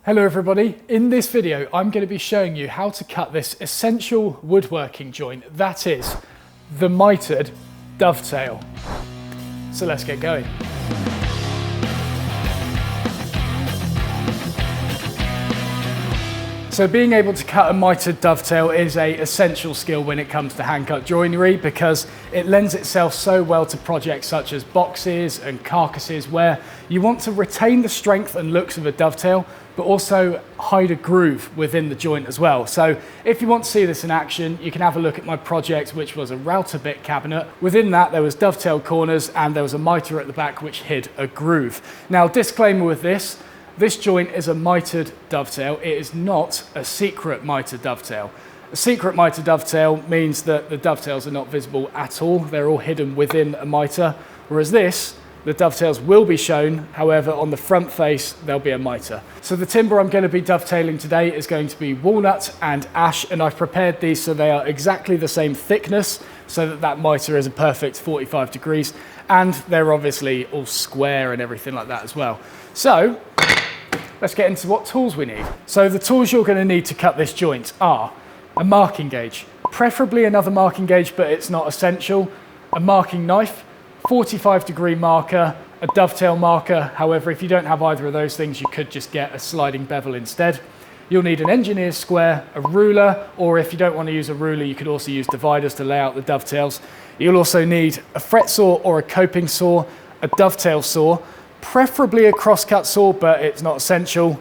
Hello everybody, in this video I'm going to be showing you how to cut this essential woodworking joint, that is, the mitred dovetail. So let's get going. So being able to cut a mitred dovetail is an essential skill when it comes to hand-cut joinery because it lends itself so well to projects such as boxes and carcasses where you want to retain the strength and looks of a dovetail but also hide a groove within the joint as well. So if you want to see this in action, you can have a look at my project, which was a router bit cabinet. Within that there was dovetailed corners and there was a mitre at the back which hid a groove. Now, disclaimer with this joint is a mitred dovetail. It is not a secret mitred dovetail. A secret mitred dovetail means that the dovetails are not visible at all. They're all hidden within a mitre, whereas this, the dovetails will be shown, however on the front face there'll be a mitre. So the timber I'm going to be dovetailing today is going to be walnut and ash, and I've prepared these so they are exactly the same thickness so that that mitre is a perfect 45 degrees, and they're obviously all square and everything like that as well. So let's get into what tools we need. So the tools you're going to need to cut this joint are a marking gauge, preferably another marking gauge, but it's not essential, a marking knife, 45-degree marker, a dovetail marker. However, if you don't have either of those things, you could just get a sliding bevel instead. You'll need an engineer's square, a ruler, or if you don't want to use a ruler, you could also use dividers to lay out the dovetails. You'll also need a fret saw or a coping saw, a dovetail saw, preferably a crosscut saw, but it's not essential,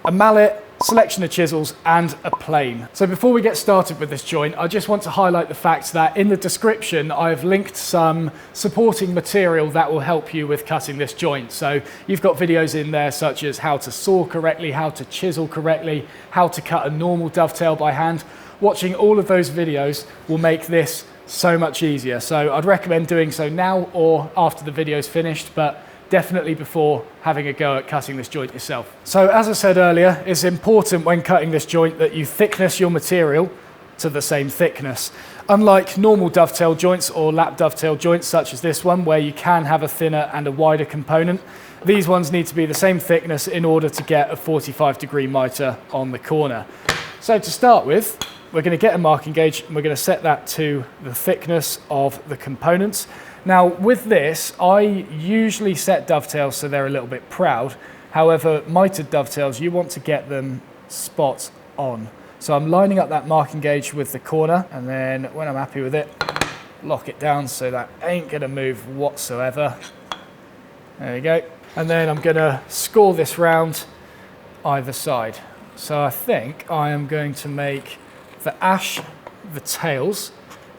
a mallet, selection of chisels, and a plane. So before we get started with this joint, I just want to highlight the fact that in the description I've linked some supporting material that will help you with cutting this joint. So you've got videos in there such as how to saw correctly, how to chisel correctly, how to cut a normal dovetail by hand. Watching all of those videos will make this so much easier. So I'd recommend doing so now or after the video's finished, but definitely before having a go at cutting this joint yourself. So as I said earlier, it's important when cutting this joint that you thickness your material to the same thickness. Unlike normal dovetail joints or lap dovetail joints such as this one, where you can have a thinner and a wider component, these ones need to be the same thickness in order to get a 45-degree mitre on the corner. So to start with, we're going to get a marking gauge and we're going to set that to the thickness of the components. Now with this, I usually set dovetails so they're a little bit proud. However, mitred dovetails, you want to get them spot on. So I'm lining up that marking gauge with the corner, and then when I'm happy with it, lock it down so that ain't gonna move whatsoever. There you go. And then I'm gonna score this round either side. So I think I am going to make the ash the tails.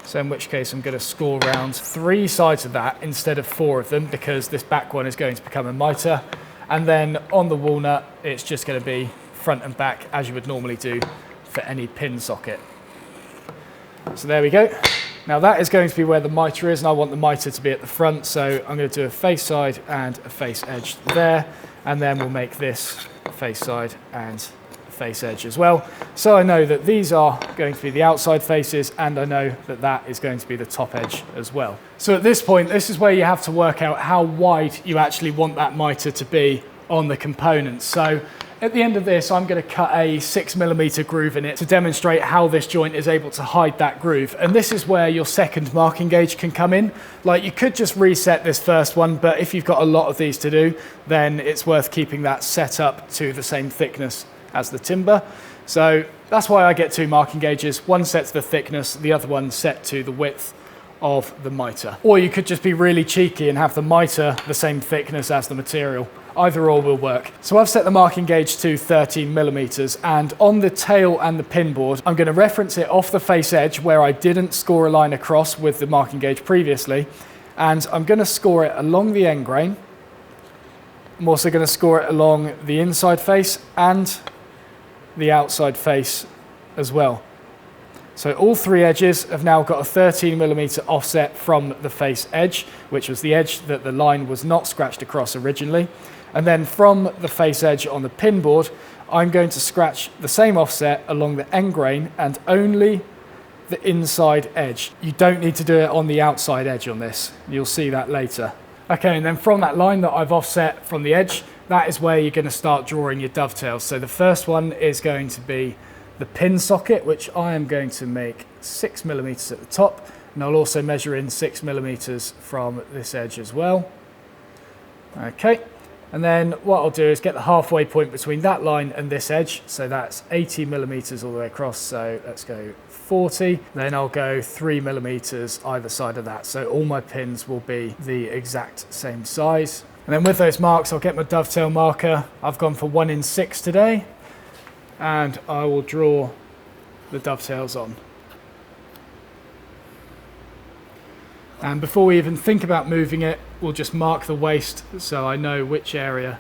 So in which case I'm going to score round 3 sides of that instead of 4 of them, because this back one is going to become a mitre. And then on the walnut, it's just going to be front and back as you would normally do for any pin socket. So there we go. Now that is going to be where the mitre is, and I want the mitre to be at the front. So I'm going to do a face side and a face edge there. And then we'll make this face side and face edge as well. So I know that these are going to be the outside faces, and I know that that is going to be the top edge as well. So at this point, this is where you have to work out how wide you actually want that mitre to be on the components. So at the end of this, I'm going to cut a 6mm groove in it to demonstrate how this joint is able to hide that groove. And this is where your second marking gauge can come in. Like, you could just reset this first one, but if you've got a lot of these to do, then it's worth keeping that set up to the same thickness as the timber. So that's why I get 2 marking gauges. One set to the thickness, the other one set to the width of the mitre. Or you could just be really cheeky and have the mitre the same thickness as the material. Either or will work. So I've set the marking gauge to 13mm, and on the tail and the pin board, I'm going to reference it off the face edge where I didn't score a line across with the marking gauge previously, and I'm going to score it along the end grain. I'm also going to score it along the inside face and the outside face as well. So all 3 edges have now got a 13mm offset from the face edge, which was the edge that the line was not scratched across originally. And then from the face edge on the pin board, I'm going to scratch the same offset along the end grain and only the inside edge. You don't need to do it on the outside edge on this. You'll see that later. Okay, and then from that line that I've offset from the edge, that is where you're going to start drawing your dovetails. So the first one is going to be the pin socket, which I am going to make 6mm at the top, and I'll also measure in 6mm from this edge as well. Okay, and then what I'll do is get the halfway point between that line and this edge, so that's 80mm all the way across, so let's go 40, then I'll go 3mm either side of that, so all my pins will be the exact same size. And then with those marks, I'll get my dovetail marker. I've gone for 1 in 6 today, and I will draw the dovetails on. And before we even think about moving it, we'll just mark the waist so I know which area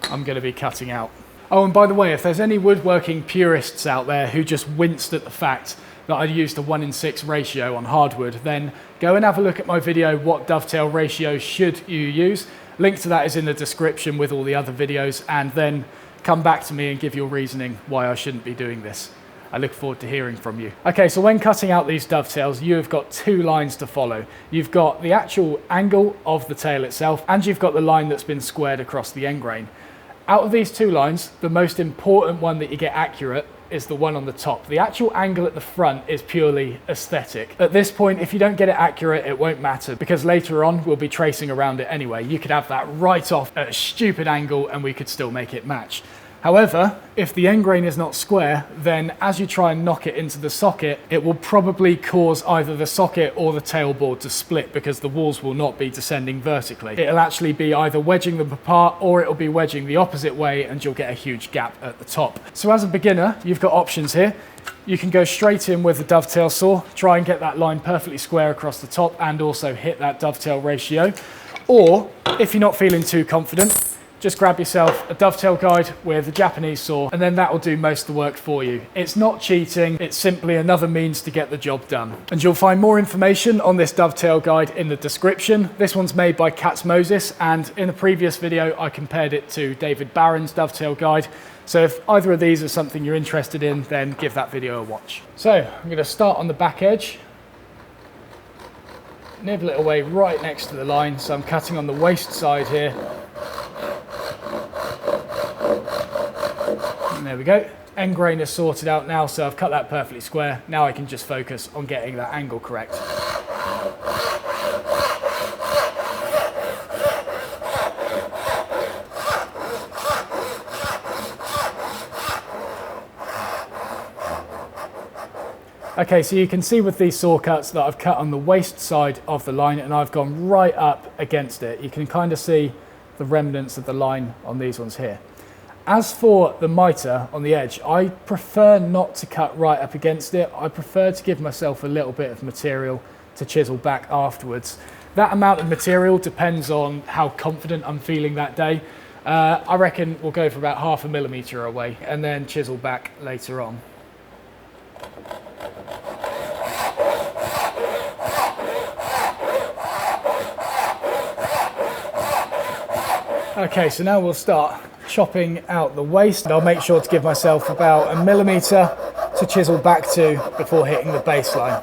I'm going to be cutting out. Oh, and by the way, if there's any woodworking purists out there who just winced at the fact that I used a 1 in 6 ratio on hardwood, then go and have a look at my video, what dovetail ratio should you use. Link to that is in the description with all the other videos, and then come back to me and give your reasoning why I shouldn't be doing this. I look forward to hearing from you. Okay, so when cutting out these dovetails, you have got 2 lines to follow. You've got the actual angle of the tail itself, and you've got the line that's been squared across the end grain. Out of these 2 lines, the most important one that you get accurate is the one on the top. The actual angle at the front is purely aesthetic. At this point, if you don't get it accurate, it won't matter, because later on we'll be tracing around it anyway. You could have that right off at a stupid angle and we could still make it match. However, if the end grain is not square, then as you try and knock it into the socket, it will probably cause either the socket or the tailboard to split, because the walls will not be descending vertically. It'll actually be either wedging them apart, or it'll be wedging the opposite way, and you'll get a huge gap at the top. So as a beginner, you've got options here. You can go straight in with the dovetail saw, try and get that line perfectly square across the top and also hit that dovetail ratio. Or if you're not feeling too confident, just grab yourself a dovetail guide with a Japanese saw, and then that will do most of the work for you. It's not cheating, it's simply another means to get the job done. And you'll find more information on this dovetail guide in the description. This one's made by Katz-Moses, and in a previous video I compared it to David Barron's dovetail guide. So if either of these is something you're interested in, then give that video a watch. So I'm going to start on the back edge, nibble it away right next to the line, so I'm cutting on the waist side here. And there we go. End grain is sorted out now, so I've cut that perfectly square. Now I can just focus on getting that angle correct. Okay, so you can see with these saw cuts that I've cut on the waist side of the line, and I've gone right up against it. You can kind of see the remnants of the line on these ones here. As for the mitre on the edge, I prefer not to cut right up against it. I prefer to give myself a little bit of material to chisel back afterwards. That amount of material depends on how confident I'm feeling that day. I reckon we'll go for about 0.5 millimetre away and then chisel back later on. Okay, so now we'll start chopping out the waist. I'll make sure to give myself about 1 millimetre to chisel back to before hitting the baseline.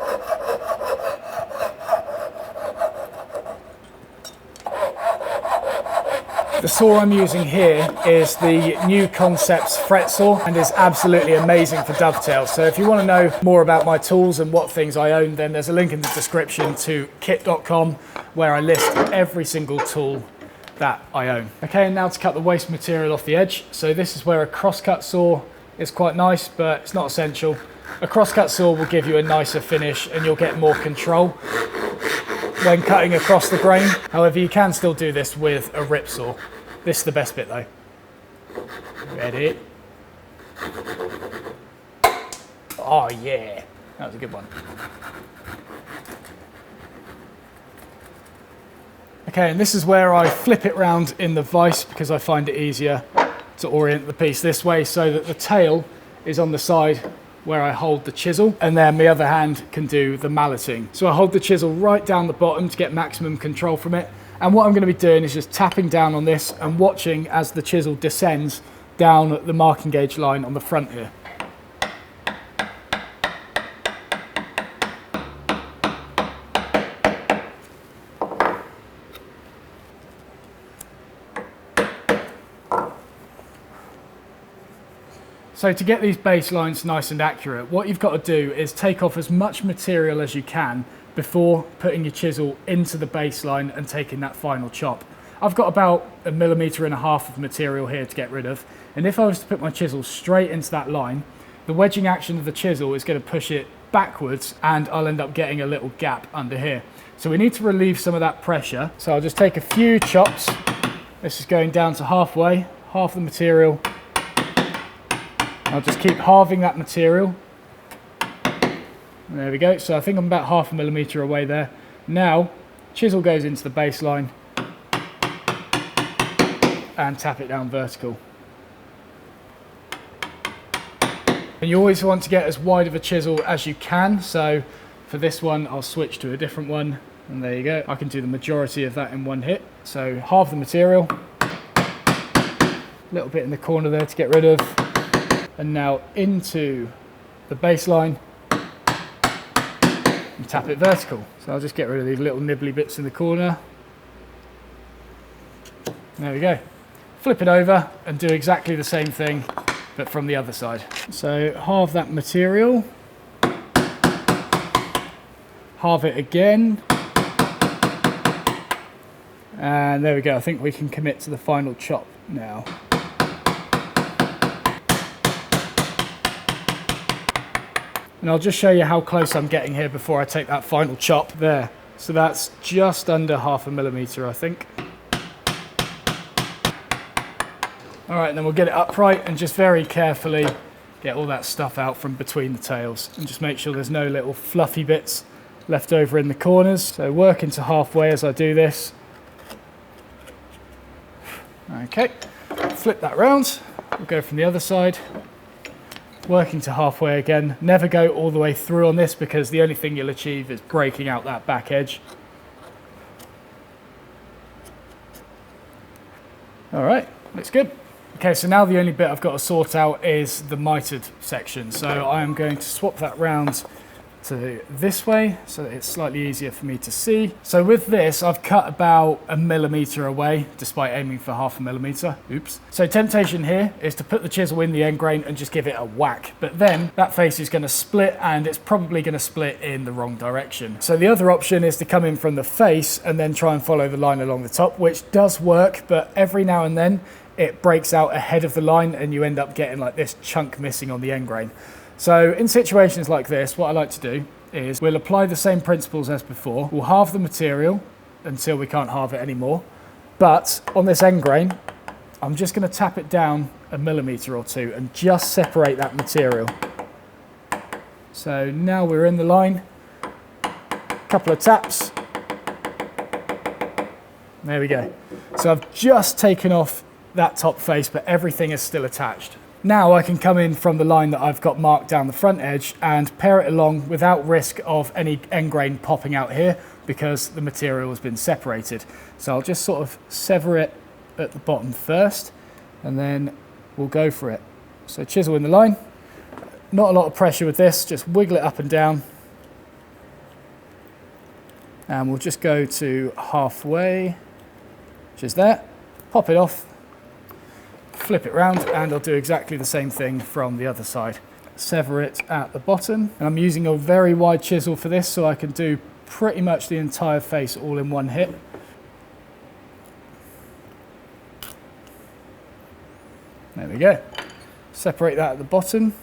The saw I'm using here is the New Concepts fret saw and is absolutely amazing for dovetails. So if you want to know more about my tools and what things I own, then there's a link in the description to kit.com where I list every single tool that I own. Okay, and now to cut the waste material off the edge. So this is where a crosscut saw is quite nice, but it's not essential. A crosscut saw will give you a nicer finish and you'll get more control when cutting across the grain. However, you can still do this with a rip saw. This is the best bit though. Ready? Oh yeah, that was a good one. Okay, and this is where I flip it round in the vise because I find it easier to orient the piece this way so that the tail is on the side where I hold the chisel, and then my other hand can do the malleting. So I hold the chisel right down the bottom to get maximum control from it. And what I'm going to be doing is just tapping down on this and watching as the chisel descends down the marking gauge line on the front here. So to get these baselines nice and accurate, what you've got to do is take off as much material as you can before putting your chisel into the baseline and taking that final chop. I've got about 1.5 millimeters of material here to get rid of, and if I was to put my chisel straight into that line, the wedging action of the chisel is going to push it backwards and I'll end up getting a little gap under here. So we need to relieve some of that pressure. So I'll just take a few chops. This is going down to halfway, half the material. I'll just keep halving that material. There we go. So I think I'm about 0.5 millimeter away there. Now, chisel goes into the baseline and tap it down vertical. And you always want to get as wide of a chisel as you can. So for this one, I'll switch to a different one. And there you go. I can do the majority of that in one hit. So halve the material. A little bit in the corner there to get rid of. And now into the baseline and tap it vertical. So I'll just get rid of these little nibbly bits in the corner. There we go. Flip it over and do exactly the same thing, but from the other side. So halve that material, halve it again, and there we go. I think we can commit to the final chop now. And I'll just show you how close I'm getting here before I take that final chop there. So that's just under 0.5 millimeter, I think. All right, and then we'll get it upright and just very carefully get all that stuff out from between the tails and just make sure there's no little fluffy bits left over in the corners. So working to halfway as I do this. Okay, flip that round. We'll go from the other side. Working to halfway again. Never go all the way through on this because the only thing you'll achieve is breaking out that back edge. All right, looks good. Okay, so now the only bit I've got to sort out is the mitered section. So I am going to swap that round to this way so that it's slightly easier for me to see. So with this, I've cut about 1 millimeter away, despite aiming for 0.5 millimeter. Oops. So temptation here is to put the chisel in the end grain and just give it a whack. But then that face is going to split and it's probably going to split in the wrong direction. So the other option is to come in from the face and then try and follow the line along the top, which does work, but every now and then it breaks out ahead of the line and you end up getting like this chunk missing on the end grain. So in situations like this, what I like to do is we'll apply the same principles as before. We'll halve the material until we can't halve it anymore. But on this end grain, I'm just going to tap it down 1 millimeter or 2 and just separate that material. So now we're in the line. Couple of taps. There we go. So I've just taken off that top face, but everything is still attached. Now I can come in from the line that I've got marked down the front edge and pair it along without risk of any end grain popping out here because the material has been separated. So I'll just sort of sever it at the bottom first and then we'll go for it. So chisel in the line, not a lot of pressure with this, just wiggle it up and down. And we'll just go to halfway, which is there, pop it off, flip it round, and I'll do exactly the same thing from the other side. Sever it at the bottom. And I'm using a very wide chisel for this, so I can do pretty much the entire face all in one hit. There we go. Separate that at the bottom.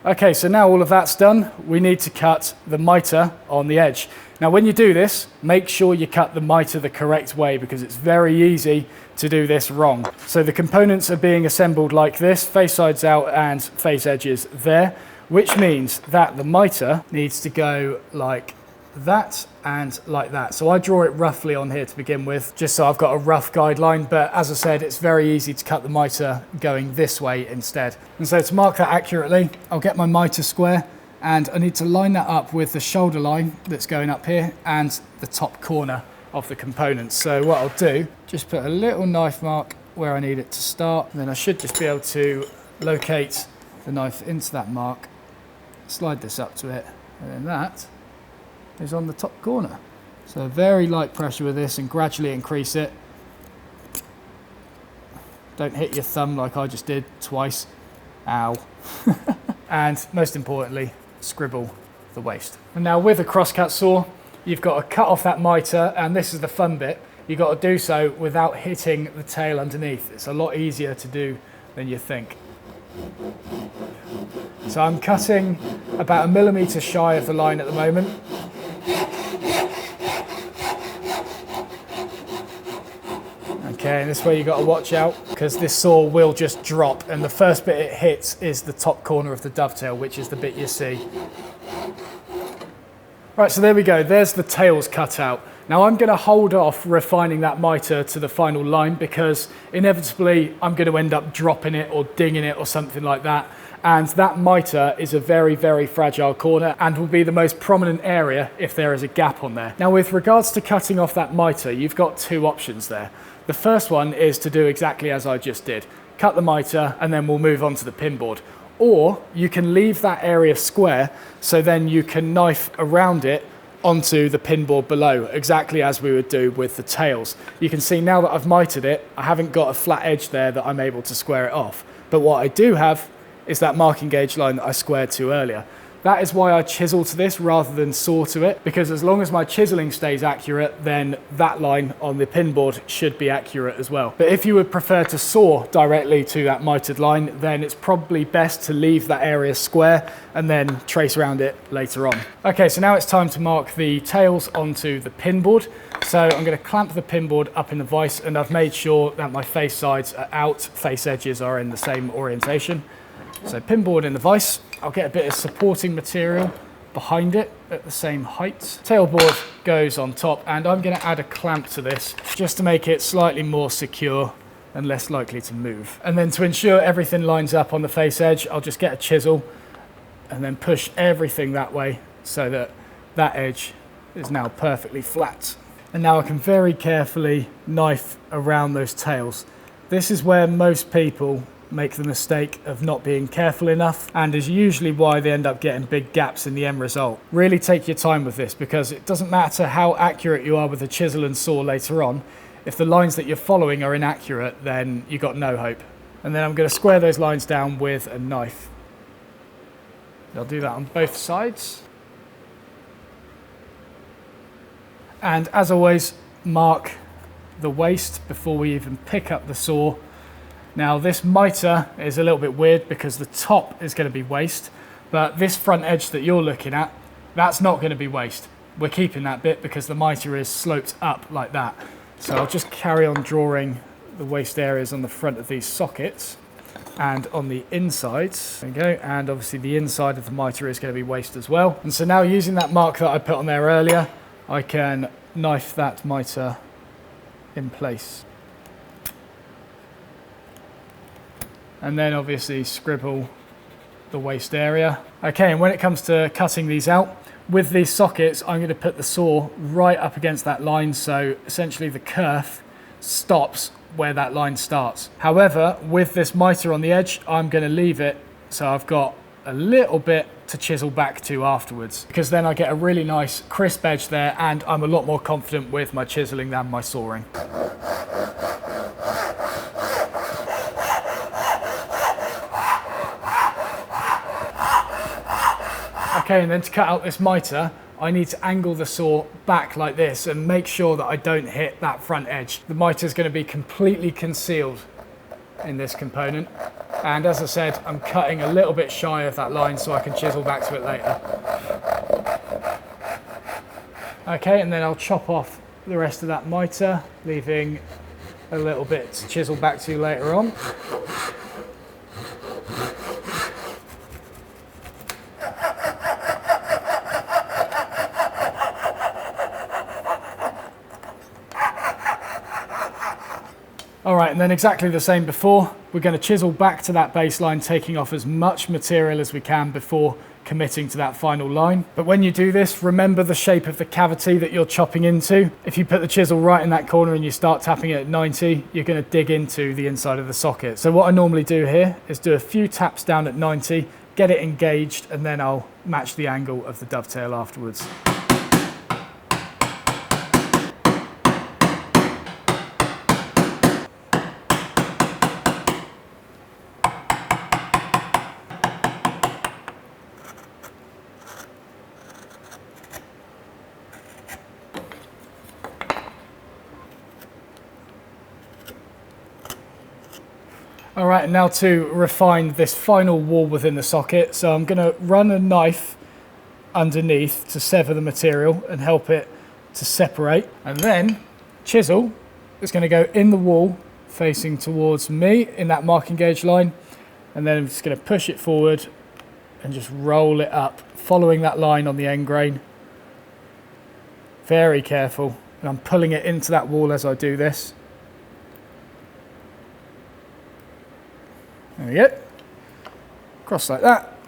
Okay, so now all of that's done, we need to cut the mitre on the edge. Now when you do this, make sure you cut the mitre the correct way because it's very easy to do this wrong. So the components are being assembled like this, face sides out and face edges there, which means that the mitre needs to go like that and like that. So I draw it roughly on here to begin with, just so I've got a rough guideline, but as I said, it's very easy to cut the mitre going this way instead. And so to mark that accurately, I'll get my mitre square and I need to line that up with the shoulder line that's going up here and the top corner of the components. So what I'll do, just put a little knife mark where I need it to start, and then I should just be able to locate the knife into that mark, slide this up to it, and then that is on the top corner. So very light pressure with this and gradually increase it. Don't hit your thumb like I just did twice. Ow. And most importantly, scribble the waste. And now with a crosscut saw, you've got to cut off that mitre, and this is the fun bit. You've got to do so without hitting the tail underneath. It's a lot easier to do than you think. So I'm cutting about 1 millimetre shy of the line at the moment. Okay, and this is where you've got to watch out, because this saw will just drop, and the first bit it hits is the top corner of the dovetail, which is the bit you see. Right, so there we go, there's the tails cut out. Now I'm going to hold off refining that mitre to the final line, because inevitably I'm going to end up dropping it or dinging it or something like that. And that mitre is a very, very fragile corner and will be the most prominent area if there is a gap on there. Now with regards to cutting off that mitre, you've got two options there. The first one is to do exactly as I just did. Cut the mitre and then we'll move on to the pinboard. Or you can leave that area square, so then you can knife around it onto the pinboard below, exactly as we would do with the tails. You can see now that I've mitered it, I haven't got a flat edge there that I'm able to square it off. But what I do have is that marking gauge line that I squared to earlier. That is why I chisel to this rather than saw to it, because as long as my chiseling stays accurate, then that line on the pinboard should be accurate as well. But if you would prefer to saw directly to that mitered line, then it's probably best to leave that area square and then trace around it later on. Okay, so now it's time to mark the tails onto the pinboard. So I'm going to clamp the pinboard up in the vise, and I've made sure that my face sides are out, face edges are in the same orientation. So pinboard in the vise, I'll get a bit of supporting material behind it at the same height. Tailboard goes on top, and I'm going to add a clamp to this just to make it slightly more secure and less likely to move. And then to ensure everything lines up on the face edge, I'll just get a chisel and then push everything that way so that that edge is now perfectly flat. And now I can very carefully knife around those tails. This is where most people make the mistake of not being careful enough, and is usually why they end up getting big gaps in the end result. Really take your time with this, because it doesn't matter how accurate you are with the chisel and saw later on. If the lines that you're following are inaccurate, then you've got no hope. And then I'm going to square those lines down with a knife. I'll do that on both sides. And as always, mark the waist before we even pick up the saw. Now this mitre is a little bit weird because the top is going to be waste, but this front edge that you're looking at, that's not going to be waste. We're keeping that bit because the mitre is sloped up like that. So I'll just carry on drawing the waste areas on the front of these sockets and on the insides. There we go, and obviously the inside of the mitre is going to be waste as well. And so now using that mark that I put on there earlier, I can knife that mitre in place. And then obviously scribble the waste area. Okay, and when it comes to cutting these out, with these sockets, I'm going to put the saw right up against that line, so essentially the kerf stops where that line starts. However, with this mitre on the edge, I'm going to leave it so I've got a little bit to chisel back to afterwards, because then I get a really nice crisp edge there, and I'm a lot more confident with my chiseling than my sawing. Okay, and then to cut out this mitre, I need to angle the saw back like this and make sure that I don't hit that front edge. The mitre is going to be completely concealed in this component. And as I said, I'm cutting a little bit shy of that line so I can chisel back to it later. Okay, and then I'll chop off the rest of that mitre, leaving a little bit to chisel back to later on. All right, and then exactly the same before, we're going to chisel back to that baseline, taking off as much material as we can before committing to that final line. But when you do this, remember the shape of the cavity that you're chopping into. If you put the chisel right in that corner and you start tapping it at 90, you're going to dig into the inside of the socket. So what I normally do here is do a few taps down at 90, get it engaged, and then I'll match the angle of the dovetail afterwards. All right, now to refine this final wall within the socket. So I'm going to run a knife underneath to sever the material and help it to separate. And then chisel is going to go in the wall facing towards me in that marking gauge line. And then I'm just going to push it forward and just roll it up, following that line on the end grain. Very careful. And I'm pulling it into that wall as I do this. There we go. Cross like that.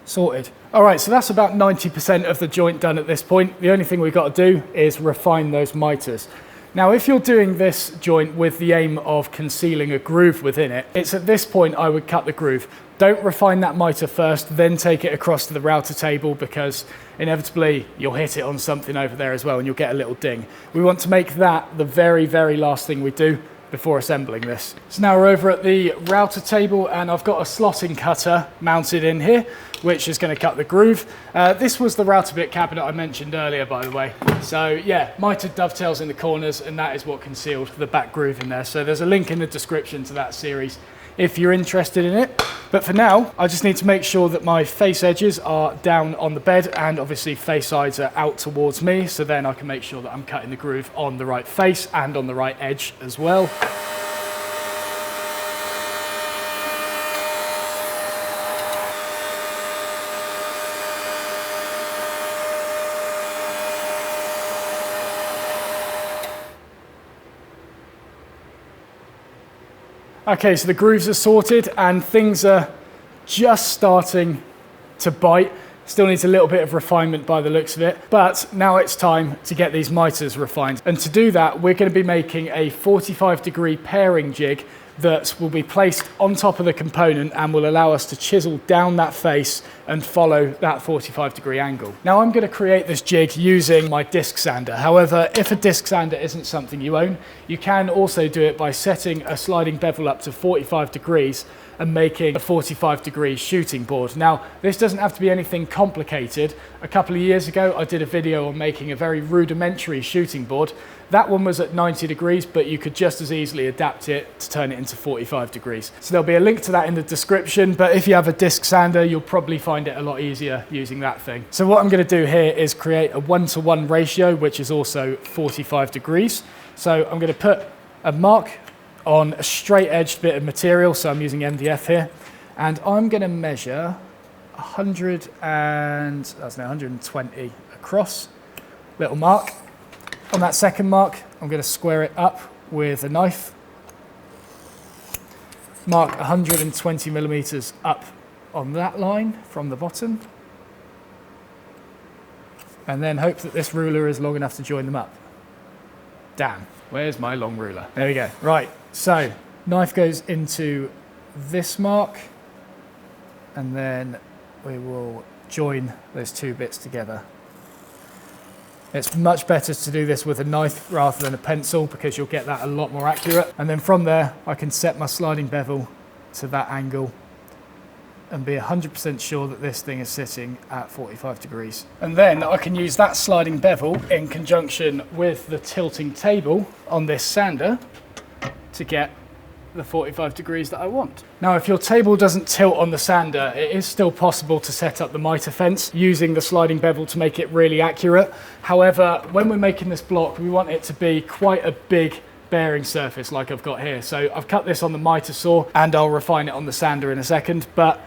Sorted. All right, so that's about 90% of the joint done at this point. The only thing we've got to do is refine those miters. Now, if you're doing this joint with the aim of concealing a groove within it, it's at this point I would cut the groove. Don't refine that miter first, then take it across to the router table, because inevitably you'll hit it on something over there as well and you'll get a little ding. We want to make that the very, very last thing we do before assembling this. So now we're over at the router table and I've got a slotting cutter mounted in here, which is going to cut the groove. This was the router bit cabinet I mentioned earlier, by the way. So yeah, mitered dovetails in the corners, and that is what concealed the back groove in there. So there's a link in the description to that series if you're interested in it. But for now, I just need to make sure that my face edges are down on the bed and obviously face sides are out towards me, so then I can make sure that I'm cutting the groove on the right face and on the right edge as well. Okay, so the grooves are sorted and things are just starting to bite. Still needs a little bit of refinement by the looks of it, but now it's time to get these miters refined. And to do that, we're going to be making a 45-degree pairing jig that will be placed on top of the component and will allow us to chisel down that face and follow that 45-degree angle. Now I'm going to create this jig using my disc sander. However, if a disc sander isn't something you own, you can also do it by setting a sliding bevel up to 45 degrees and making a 45-degree shooting board. Now, this doesn't have to be anything complicated. A couple of years ago, I did a video on making a very rudimentary shooting board. That one was at 90 degrees, but you could just as easily adapt it to turn it into 45 degrees. So there'll be a link to that in the description, but if you have a disc sander, you'll probably find it a lot easier using that thing. So what I'm going to do here is create a 1-to-1 ratio, which is also 45 degrees. So I'm going to put a mark on a straight edged bit of material, so I'm using MDF here, and I'm going to measure 120 across, little mark. On that second mark, I'm going to square it up with a knife, mark 120 millimeters up on that line from the bottom, and then hope that this ruler is long enough to join them up. Damn, where's my long ruler? There we go. Right, so knife goes into this mark, and then we will join those two bits together. It's much better to do this with a knife rather than a pencil because you'll get that a lot more accurate. And then from there, I can set my sliding bevel to that angle and be 100% sure that this thing is sitting at 45 degrees. And then I can use that sliding bevel in conjunction with the tilting table on this sander to get the 45 degrees that I want. Now, if your table doesn't tilt on the sander, it is still possible to set up the miter fence using the sliding bevel to make it really accurate. However, when we're making this block, we want it to be quite a big bearing surface like I've got here. So I've cut this on the miter saw and I'll refine it on the sander in a second, but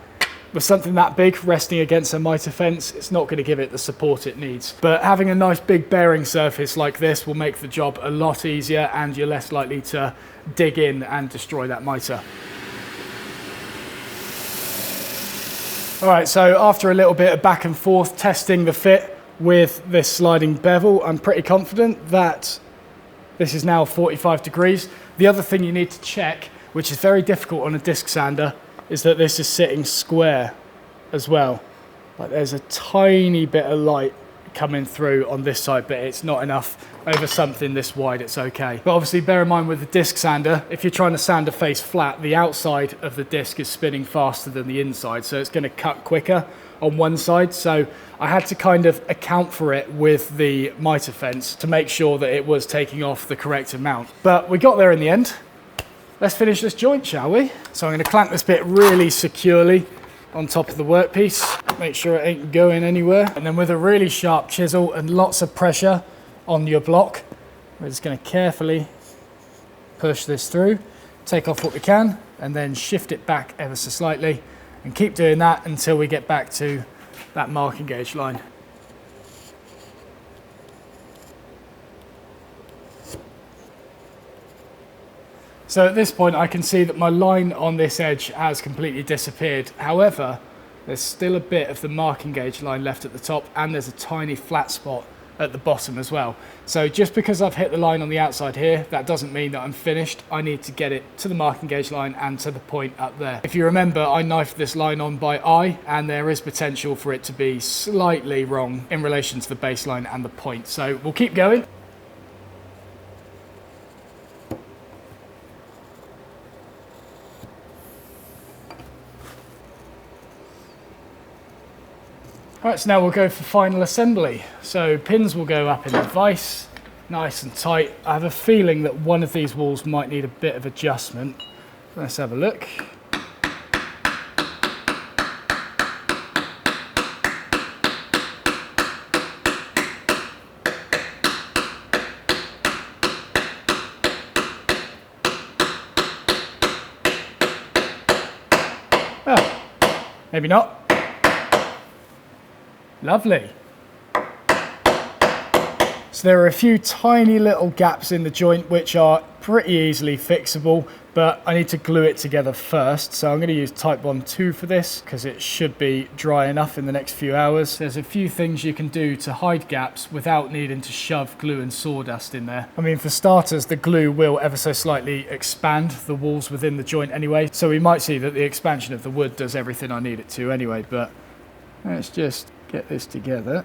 with something that big resting against a miter fence, it's not going to give it the support it needs. But having a nice big bearing surface like this will make the job a lot easier and you're less likely to dig in and destroy that miter. All right, so after a little bit of back and forth testing the fit with this sliding bevel, I'm pretty confident that this is now 45 degrees. The other thing you need to check, which is very difficult on a disc sander, is that this is sitting square as well. Like there's a tiny bit of light coming through on this side, but it's not enough. Over something this wide, it's okay. But obviously bear in mind with the disc sander, if you're trying to sand a face flat, the outside of the disc is spinning faster than the inside, so it's going to cut quicker on one side. So I had to kind of account for it with the miter fence to make sure that it was taking off the correct amount. But we got there in the end. let's finish this joint, shall we? So I'm going to clamp this bit really securely on top of the workpiece. Make sure it ain't going anywhere. And then with a really sharp chisel and lots of pressure on your block, we're just going to carefully push this through, take off what we can, and then shift it back ever so slightly, and keep doing that until we get back to that marking gauge line. So at this point I can see that my line on this edge has completely disappeared. However, there's still a bit of the marking gauge line left at the top, and there's a tiny flat spot at the bottom as well. So just because I've hit the line on the outside here, that doesn't mean that I'm finished. I need to get it to the marking gauge line and to the point up there. If you remember, I knifed this line on by eye, and there is potential for it to be slightly wrong in relation to the baseline and the point. So we'll keep going. Right, so now we'll go for final assembly. So pins will go up in the vise, nice and tight. I have a feeling that one of these walls might need a bit of adjustment. Let's have a look. Oh, maybe not. Lovely. So there are a few tiny little gaps in the joint which are pretty easily fixable, but I need to glue it together first. So I'm going to use Type 1-2 for this because it should be dry enough in the next few hours. There's a few things you can do to hide gaps without needing to shove glue and sawdust in there. I mean, for starters, the glue will ever so slightly expand the walls within the joint anyway. So we might see that the expansion of the wood does everything I need it to anyway, but let's just get this together.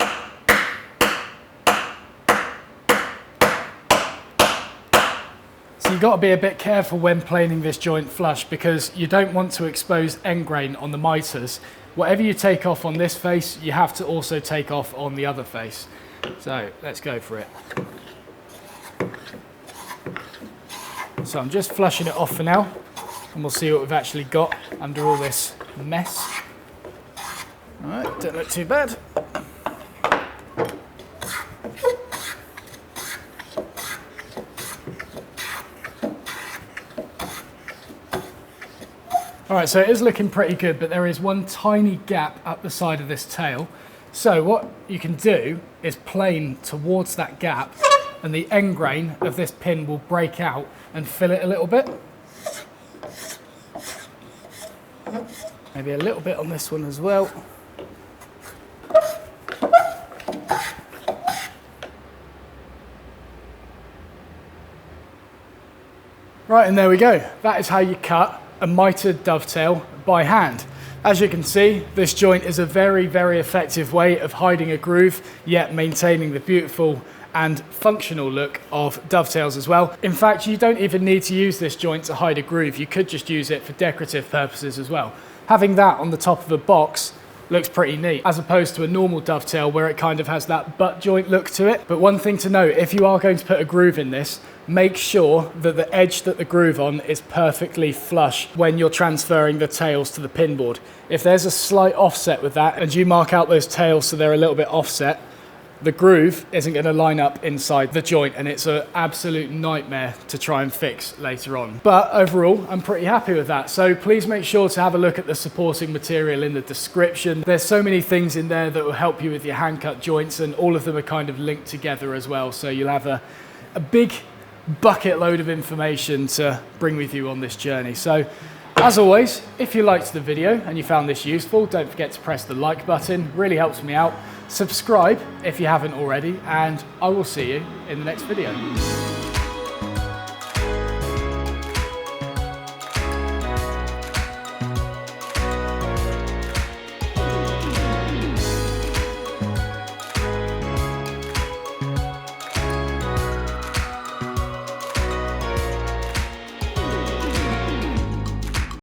So you've got to be a bit careful when planing this joint flush because you don't want to expose end grain on the miters. Whatever you take off on this face, you have to also take off on the other face. So let's go for it. So I'm just flushing it off for now, and we'll see what we've actually got under all this mess. All right, don't look too bad. All right, so it is looking pretty good, but there is one tiny gap up the side of this tail. So what you can do is plane towards that gap, and the end grain of this pin will break out and fill it a little bit. Maybe a little bit on this one as well. Right, and there we go. That is how you cut a mitred dovetail by hand. As you can see, this joint is a very, very effective way of hiding a groove, yet maintaining the beautiful and functional look of dovetails as well. In fact, you don't even need to use this joint to hide a groove. You could just use it for decorative purposes as well. Having that on the top of a box looks pretty neat, as opposed to a normal dovetail where it kind of has that butt joint look to it. But one thing to note, if you are going to put a groove in this, make sure that the edge that the groove on is perfectly flush when you're transferring the tails to the pin board. If there's a slight offset with that and you mark out those tails so they're a little bit offset, the groove isn't going to line up inside the joint, and it's an absolute nightmare to try and fix later on. But overall, I'm pretty happy with that. So please make sure to have a look at the supporting material in the description. There's so many things in there that will help you with your hand cut joints, and all of them are kind of linked together as well. So you'll have a big bucket load of information to bring with you on this journey. So as always, if you liked the video and you found this useful, don't forget to press the like button. Really helps me out. Subscribe if you haven't already, and I will see you in the next video.